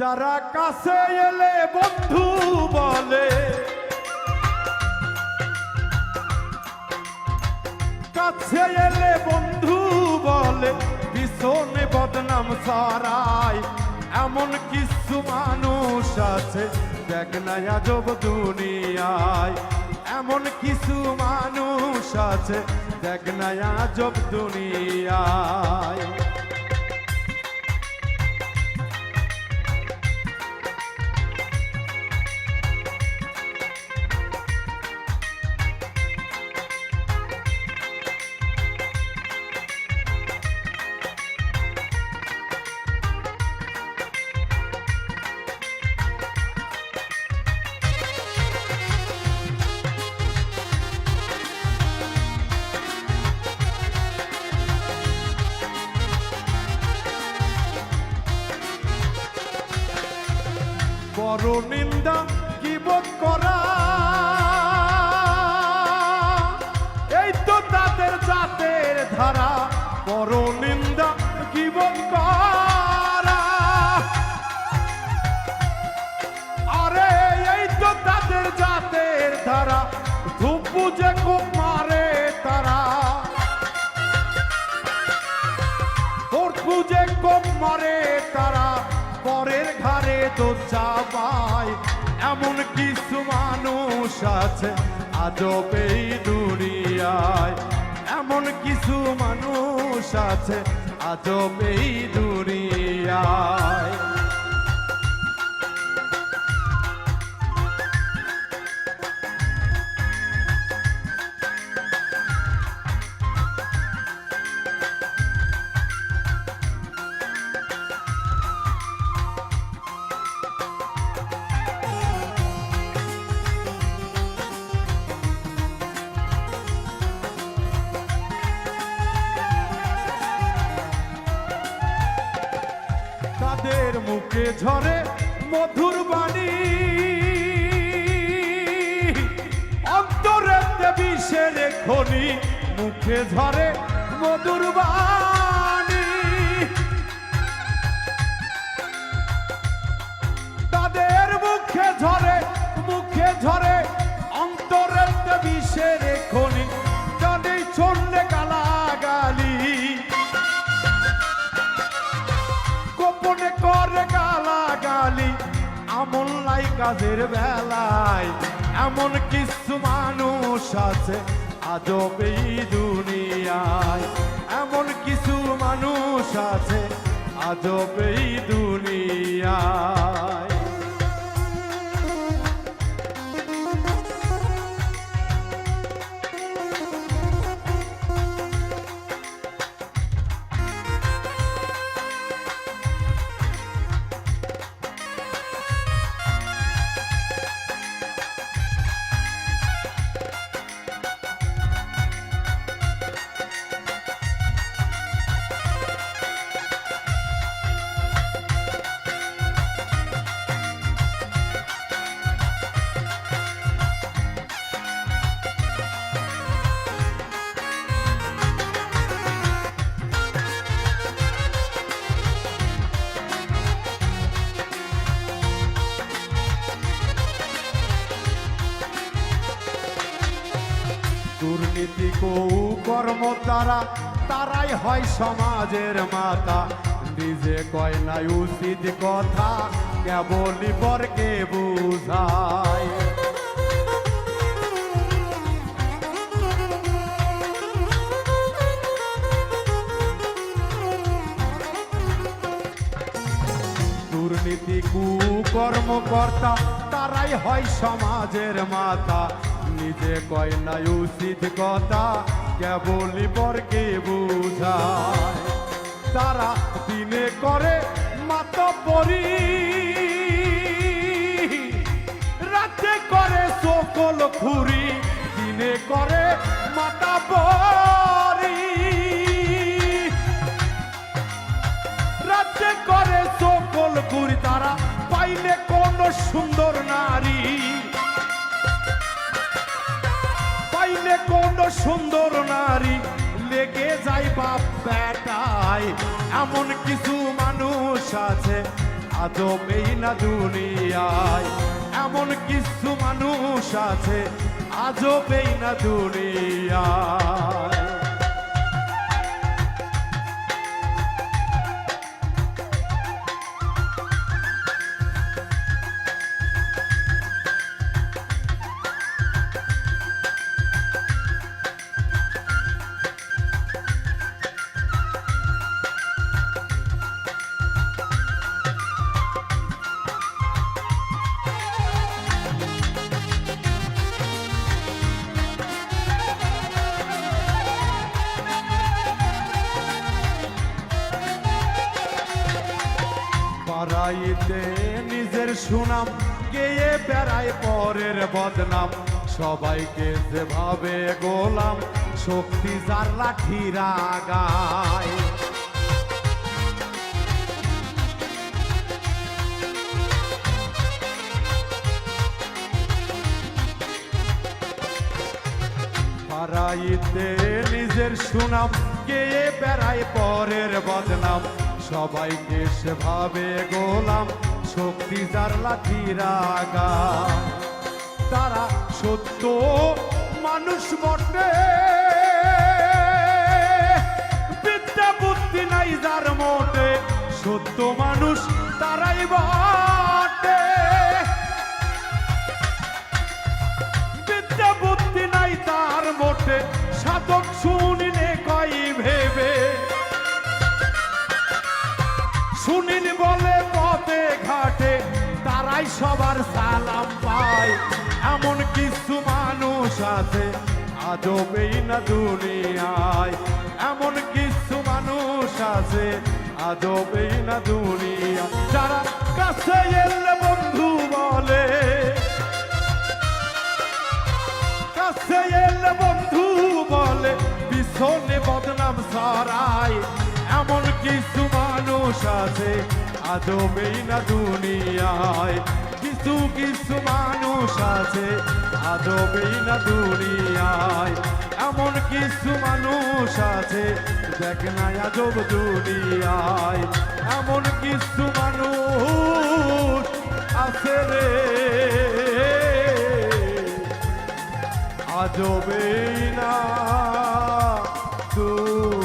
যারা কাছে এলে বন্ধু বলে, কাছে এলে বন্ধু বলে, পিছনে বদনাম ছড়ায়। এমন কিছু মানুষ আছে দেখ না আজব দুনিয়ায়। এমন কিছু মানুষ আছে দেখ না আজব দুনিয়ায়। বড় নিন্দা কিবত করা, এই তো তাদের জাতের ধারা। বড় নিন্দা কিবত করা, আরে এই তো তাদের জাতের ধারা। ধূপ বুঝে খুব মারে তারা, ভোট বুঝে খুব মারে তারা। পরের ঘরে তো চাপায়। এমন কিছু মানুষ আছে আজব এই দুনিয়ায়। এমন কিছু মানুষ আছে আজব এই দুনিয়ায়। তাদের মুখে ঝরে মধুর বাণী, অন্তরেতে বিষের খনি। মুখে ঝরে মধুর বাণী, তাদের মুখে ঝরে অন্তরেতে বিষের খনি। জানে চললে গালাগালি, গোপনে করে গালাগালি। আমল নাই কাজের বেলায়। এমন কিছু মানুষ আছে আজব এই দুনিয়ায়। এমন কিছু মানুষ আছে আজব এই দুনিয়ায়। দুর্নীতি কর্ম তারা, তারাই হয় সমাজের মাতা। নিজে কয় না উচিত কথা, কেবলই পরকে বুঝায়। দুর্নীতি কর্মকর্তা, তারাই হয় সমাজের মাতা। নিজে কয় না উচিত কথা, কেবলই পরকে বুঝায়। তারা দিনে করে মাতব্বরি, রাতে করে সকল খুরি। দিনে করে মাতব্বরি, রাতে করে সকল খুরি। তারা পাইলে কোন সুন্দর নারী, পাইলে কোন সুন্দর নারী, লেগে যায় বাপ বেটায়। এমন কিছু মানুষ আছে আজবেই না দুনিয়ায়। এমন কিছু মানুষ আছে আজবেই না দুনিয়ায়। পাড়াইতে নিজের সুনাম গেয়ে বেড়ায় পরের বদনাম, সবাইকে যেভাবে গোলাম শক্তি যার লাঠিরা গায়। পাড়াইতে নিজের সুনাম গেয়ে বেড়ায় পরের বদনাম, সবাইকে সেভাবে গোলাম শক্তি যার লাঠিরা গায়। তারা সত্য মানুষ বটে, বিদ্যা বুদ্ধি নাই যার মোটে, সত্য মানুষ তারাই বটে। বিদ্যা বুদ্ধি নাই তার মোটে, সাধক শুনিলে কই ভেবে, শুনিল বলে পথে ঘাটে তারাই সবার সালাম পায়। এমন কিছু মানুষ আছে আজবেই না দুনিয়ায়। এমন কিছু মানুষ আছে আজবেই না দুনিয়া, যারা কাছে এলে বন্ধু বলে, কাছে এলে বন্ধু বলে, পিছনে বদনাম ছড়ায়। এমন কিছু মানুষ আছে আজবেই না দুনিয়ায়। কিছু কিছু মানুষ আছে আজবেই না দুনিয়ায়। এমন কিছু মানুষ আছে দেখ না আজব দুনিয়ায়। এমন কিছু মানুষ আছে রে আজবেই না দুনিয়ায়।